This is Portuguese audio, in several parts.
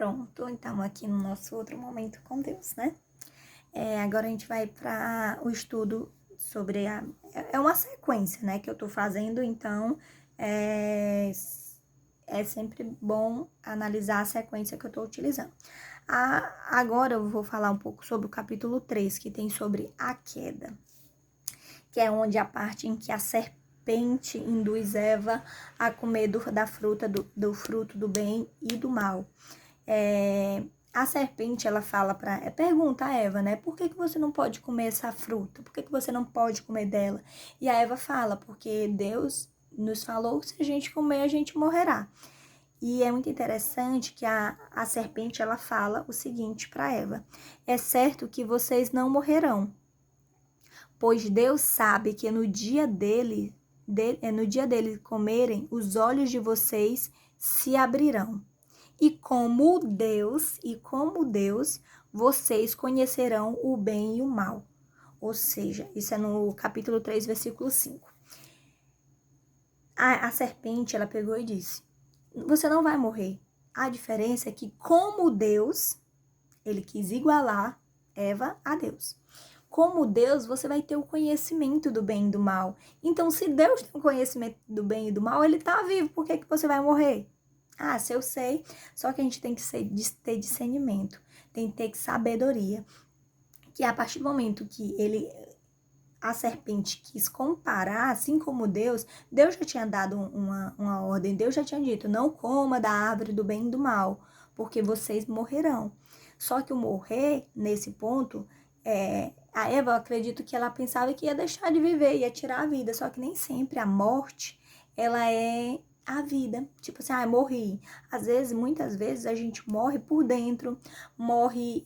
Pronto, então aqui no nosso outro momento com Deus, né? Agora a gente vai para o estudo sobre É uma sequência, né, que eu tô fazendo, então é sempre bom analisar a sequência que eu tô utilizando. Agora eu vou falar um pouco sobre o capítulo 3, que tem sobre a queda, que é onde a parte em que a serpente induz Eva a comer da fruta do fruto do bem e do mal. A serpente, ela pergunta a Eva, né? Por que você não pode comer essa fruta? Por que você não pode comer dela? E a Eva fala, porque Deus nos falou que se a gente comer, a gente morrerá. E é muito interessante que a serpente, ela fala o seguinte para Eva: é certo que vocês não morrerão, pois Deus sabe que no dia dele comerem, os olhos de vocês se abrirão. E como Deus, vocês conhecerão o bem e o mal. Ou seja, isso é no capítulo 3, versículo 5. A serpente, ela pegou e disse: você não vai morrer. A diferença é que, como Deus, ele quis igualar Eva a Deus. Como Deus, você vai ter o conhecimento do bem e do mal. Então, se Deus tem o conhecimento do bem e do mal, ele está vivo. Por que você vai morrer? Se eu sei, só que a gente tem que ter discernimento, tem que ter sabedoria. Que a partir do momento que a serpente quis comparar, assim como Deus já tinha dado uma ordem, Deus já tinha dito: não coma da árvore do bem e do mal, porque vocês morrerão. Só que o morrer, nesse ponto, a Eva, eu acredito que ela pensava que ia deixar de viver, ia tirar a vida, só que nem sempre a morte, ela é a vida. Tipo assim, morri. Às vezes, muitas vezes, a gente morre por dentro, morre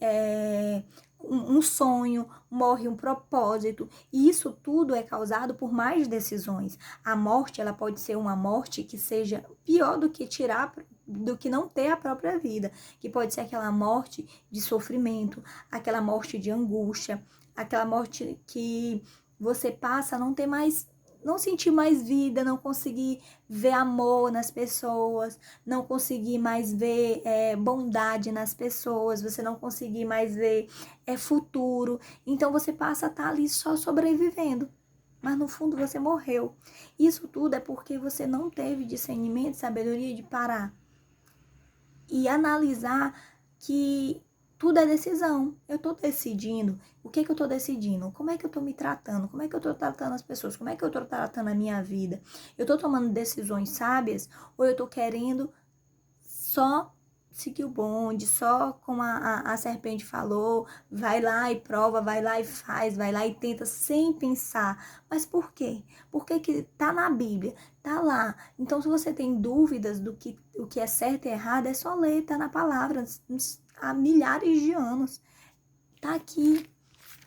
um sonho, morre um propósito, e isso tudo é causado por mais decisões. A morte, ela pode ser uma morte que seja pior do que não ter a própria vida, que pode ser aquela morte de sofrimento, aquela morte de angústia, aquela morte que você passa a não sentir mais vida, não conseguir ver amor nas pessoas, não conseguir mais ver bondade nas pessoas, você não conseguir mais ver futuro. Então você passa a estar ali só sobrevivendo, mas no fundo você morreu. Isso tudo é porque você não teve discernimento, sabedoria de parar e analisar que tudo é decisão. Eu tô decidindo. O que eu tô decidindo? Como é que eu tô me tratando? Como é que eu tô tratando as pessoas? Como é que eu tô tratando a minha vida? Eu tô tomando decisões sábias ou eu tô querendo só seguir o bonde, só como a serpente falou, vai lá e prova, vai lá e faz, vai lá e tenta sem pensar. Mas por quê? Porque tá na Bíblia, tá lá. Então, se você tem dúvidas do que o que é certo e errado, é só ler, tá na palavra, há milhares de anos. Tá aqui.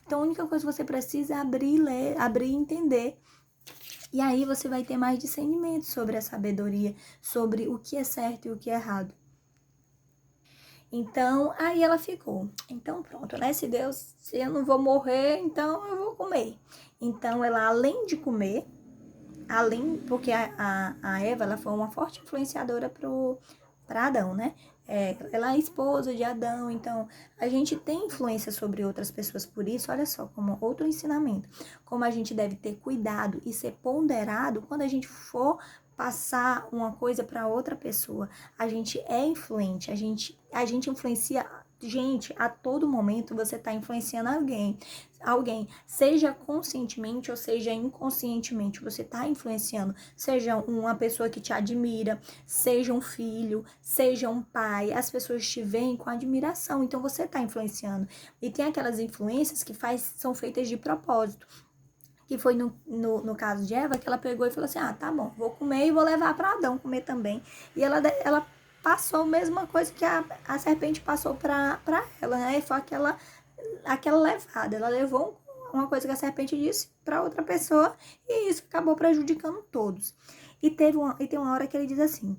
Então, a única coisa que você precisa é abrir, ler, abrir e entender. E aí você vai ter mais discernimento sobre a sabedoria, sobre o que é certo e o que é errado. Então, aí ela ficou. Então, pronto, né? Se eu não vou morrer, então eu vou comer. Então, ela, além de comer, porque a Eva, ela foi uma forte influenciadora para Adão, né? Ela é a esposa de Adão, então a gente tem influência sobre outras pessoas, por isso, olha só, como outro ensinamento, como a gente deve ter cuidado e ser ponderado quando a gente for passar uma coisa para outra pessoa. A gente é influente, a gente influencia. Gente, a todo momento você está influenciando alguém, seja conscientemente ou seja inconscientemente, você está influenciando, seja uma pessoa que te admira, seja um filho, seja um pai, as pessoas te veem com admiração, então você está influenciando. E tem aquelas influências que são feitas de propósito, que foi no caso de Eva, que ela pegou e falou assim: tá bom, vou comer e vou levar para Adão comer também. E ela passou a mesma coisa que a serpente passou para ela, né? E foi aquela levada. Ela levou uma coisa que a serpente disse para outra pessoa e isso acabou prejudicando todos. E tem uma hora que ele diz assim,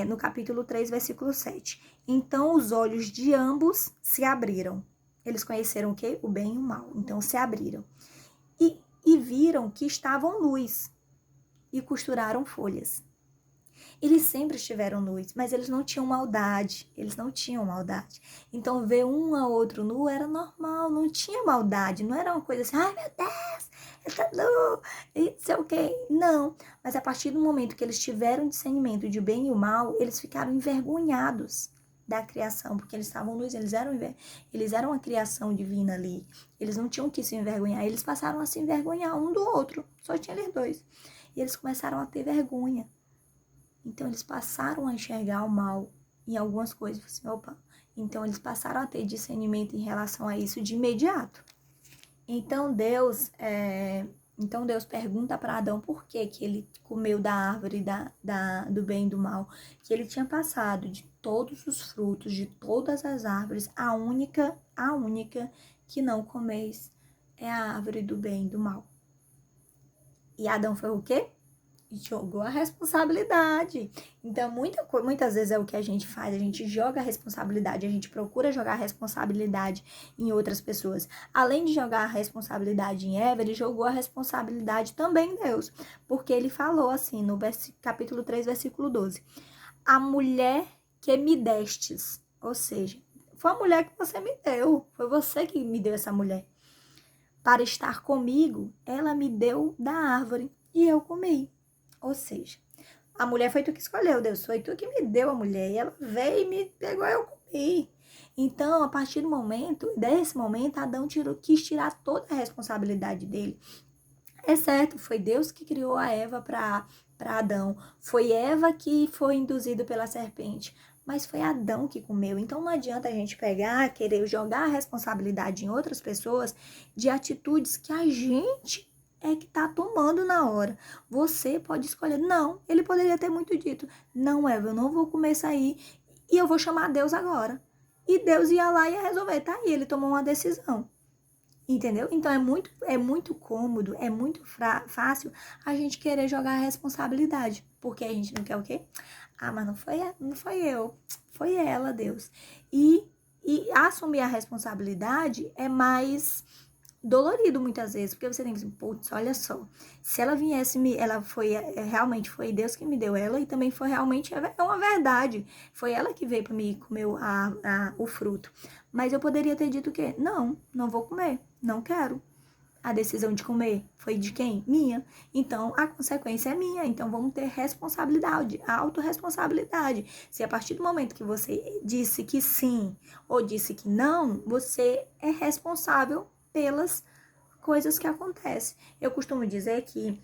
no capítulo 3, versículo 7. Então os olhos de ambos se abriram. Eles conheceram o quê? O bem e o mal. Então se abriram. E viram que estavam nus e costuraram folhas. Eles sempre estiveram nus, mas eles não tinham maldade. Eles não tinham maldade. Então, ver um a outro nu era normal, não tinha maldade. Não era uma coisa assim, ai meu Deus, eu tô nu, e não sei o quê. Não, mas a partir do momento que eles tiveram discernimento de bem e o mal, eles ficaram envergonhados da criação, porque eles estavam nus, eles eram uma criação divina ali. Eles não tinham que se envergonhar, eles passaram a se envergonhar um do outro. Só tinha eles dois. E eles começaram a ter vergonha. Então, eles passaram a enxergar o mal em algumas coisas. Assim, opa. Então, eles passaram a ter discernimento em relação a isso de imediato. Então, Deus pergunta para Adão por que ele comeu da árvore do bem e do mal. Que ele tinha passado de todos os frutos, de todas as árvores, a única que não comeis é a árvore do bem e do mal. E Adão foi o quê? Jogou a responsabilidade. Então, muitas vezes é o que a gente faz, a gente joga a responsabilidade, a gente procura jogar a responsabilidade em outras pessoas. Além de jogar a responsabilidade em Eva, ele jogou a responsabilidade também em Deus, porque ele falou assim, no capítulo 3, versículo 12, a mulher que me destes, ou seja, foi a mulher que você me deu, foi você que me deu essa mulher. Para estar comigo, ela me deu da árvore e eu comi. Ou seja, a mulher foi tu que escolheu, Deus, foi tu que me deu a mulher. E ela veio e me pegou e eu comi. Então, a partir desse momento, Adão quis tirar toda a responsabilidade dele. É certo, foi Deus que criou a Eva para Adão. Foi Eva que foi induzida pela serpente. Mas foi Adão que comeu. Então, não adianta a gente querer jogar a responsabilidade em outras pessoas de atitudes que a gente é que tá tomando na hora. Você pode escolher. Não, ele poderia ter muito dito. Não, Eva, eu não vou comer isso aí e eu vou chamar Deus agora. E Deus ia lá e ia resolver. Tá aí, ele tomou uma decisão. Entendeu? Então é muito cômodo, é muito fácil a gente querer jogar a responsabilidade. Porque a gente não quer o quê? Ah, mas não foi eu, foi ela, Deus. E assumir a responsabilidade é mais dolorido muitas vezes, porque você tem que dizer, putz, olha só, se ela viesse, realmente foi Deus que me deu ela e também foi realmente, é uma verdade, foi ela que veio para mim comer o fruto, mas eu poderia ter dito o quê? Não vou comer, não quero. A decisão de comer foi de quem? Minha. Então, a consequência é minha. Então, vamos ter responsabilidade, autorresponsabilidade. Se a partir do momento que você disse que sim ou disse que não, você é responsável pelas coisas que acontecem. Eu costumo dizer que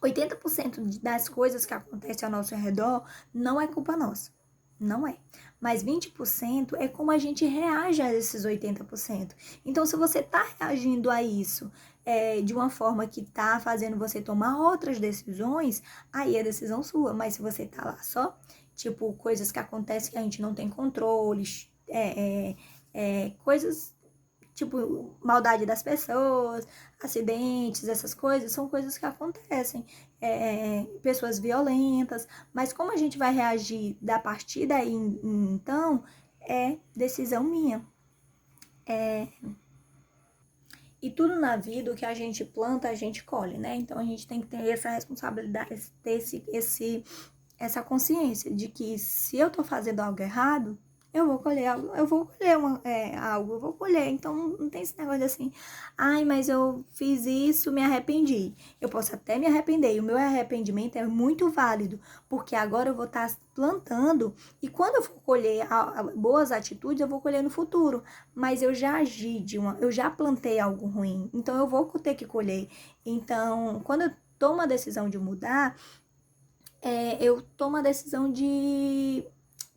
80% das coisas que acontecem ao nosso redor não é culpa nossa. Não é. Mas 20% é como a gente reage a esses 80%. Então, se você está reagindo a isso de uma forma que está fazendo você tomar outras decisões, aí é decisão sua. Mas se você está lá só, tipo, coisas que acontecem que a gente não tem controle, coisas tipo, maldade das pessoas, acidentes, essas coisas, são coisas que acontecem. Pessoas violentas, mas como a gente vai reagir da partir daí, então, é decisão minha. E tudo na vida, o que a gente planta, a gente colhe, né? Então, a gente tem que ter essa responsabilidade, ter essa consciência de que se eu tô fazendo algo errado, eu vou colher algo, eu vou colher. Então, não tem esse negócio de assim, ai, mas eu fiz isso, me arrependi. Eu posso até me arrepender, e o meu arrependimento é muito válido, porque agora eu vou estar plantando, e quando eu for colher boas atitudes, eu vou colher no futuro. Mas eu já eu já plantei algo ruim, então eu vou ter que colher. Então, quando eu tomo a decisão de mudar, eu tomo a decisão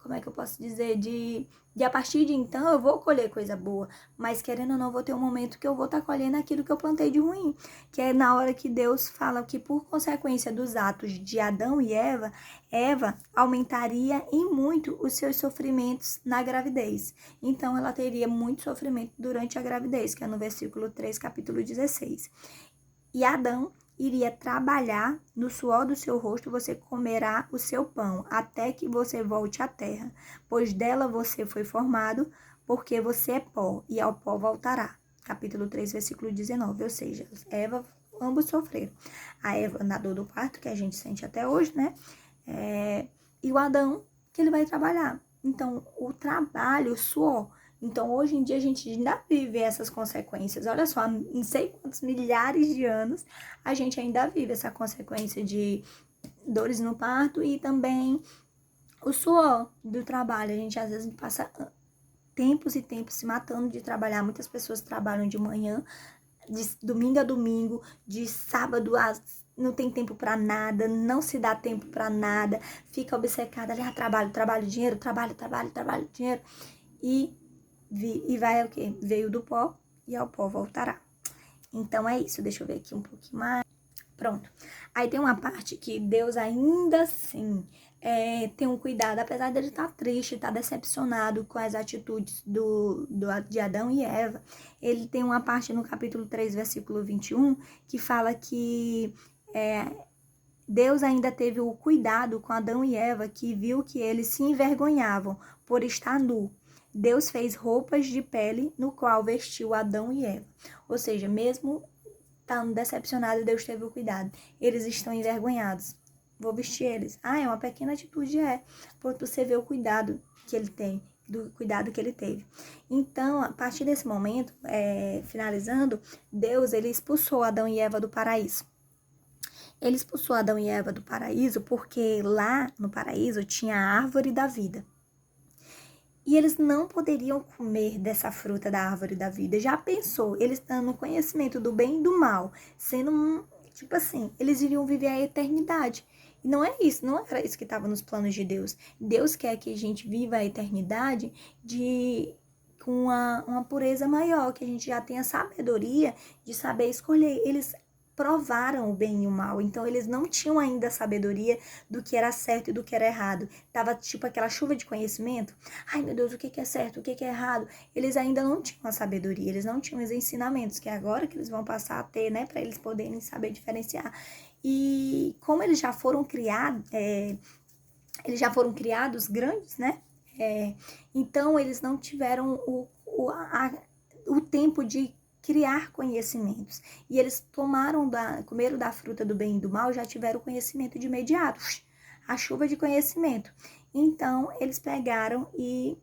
como é que eu posso dizer, de a partir de então eu vou colher coisa boa, mas querendo ou não, vou ter um momento que eu vou estar colhendo aquilo que eu plantei de ruim, que é na hora que Deus fala que por consequência dos atos de Adão e Eva aumentaria em muito os seus sofrimentos na gravidez. Então ela teria muito sofrimento durante a gravidez, que é no versículo 3, capítulo 16. E Adão iria trabalhar no suor do seu rosto, você comerá o seu pão, até que você volte à terra, pois dela você foi formado, porque você é pó, e ao pó voltará. Capítulo 3, versículo 19, ou seja, Eva, ambos sofreram. A Eva na dor do parto, que a gente sente até hoje, né? E o Adão, que ele vai trabalhar. Então, o trabalho, o suor. Então, hoje em dia, a gente ainda vive essas consequências. Olha só, não sei quantos milhares de anos, a gente ainda vive essa consequência de dores no parto e também o suor do trabalho. A gente, às vezes, passa tempos e tempos se matando de trabalhar. Muitas pessoas trabalham de manhã, de domingo a domingo, de sábado a não tem tempo para nada, não se dá tempo para nada, fica obcecada ali, trabalho, trabalho, dinheiro, trabalho, trabalho, trabalho, dinheiro. E vai o quê? Veio do pó e ao pó voltará. Então é isso, deixa eu ver aqui um pouquinho mais. Pronto. Aí tem uma parte que Deus ainda assim tem um cuidado, apesar dele estar triste, estar decepcionado com as atitudes de Adão e Eva. Ele tem uma parte no capítulo 3, versículo 21, que fala que Deus ainda teve o cuidado com Adão e Eva, que viu que eles se envergonhavam por estar nu. Deus fez roupas de pele, no qual vestiu Adão e Eva. Ou seja, mesmo estando decepcionado, Deus teve o cuidado. Eles estão envergonhados. Vou vestir eles. É uma pequena atitude, por você ver o cuidado que ele tem, do cuidado que ele teve. Então, a partir desse momento, finalizando, Deus, ele expulsou Adão e Eva do paraíso. Ele expulsou Adão e Eva do paraíso porque lá no paraíso tinha a árvore da vida. E eles não poderiam comer dessa fruta da árvore da vida. Já pensou? Eles estando no conhecimento do bem e do mal, sendo tipo assim, eles iriam viver a eternidade. E não é isso, não era isso que estava nos planos de Deus. Deus quer que a gente viva a eternidade com uma pureza maior, que a gente já tenha sabedoria de saber escolher. Eles provaram o bem e o mal, então eles não tinham ainda a sabedoria do que era certo e do que era errado. Tava tipo aquela chuva de conhecimento. Ai meu Deus, o que é certo, o que é errado? Eles ainda não tinham a sabedoria, eles não tinham os ensinamentos, que é agora que eles vão passar a ter, né, para eles poderem saber diferenciar. E como eles já foram criados grandes, né? Então eles não tiveram o tempo de criar conhecimentos. E eles comeram da fruta do bem e do mal, já tiveram conhecimento de imediato. A chuva de conhecimento. Então, eles pegaram e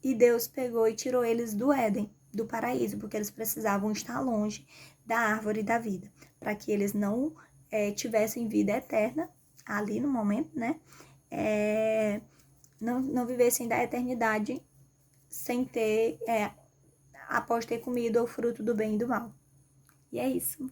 Deus pegou e tirou eles do Éden, do paraíso, porque eles precisavam estar longe da árvore da vida, para que eles não tivessem vida eterna ali no momento, né? Não vivessem da eternidade sem ter após ter comido o fruto do bem e do mal. E é isso.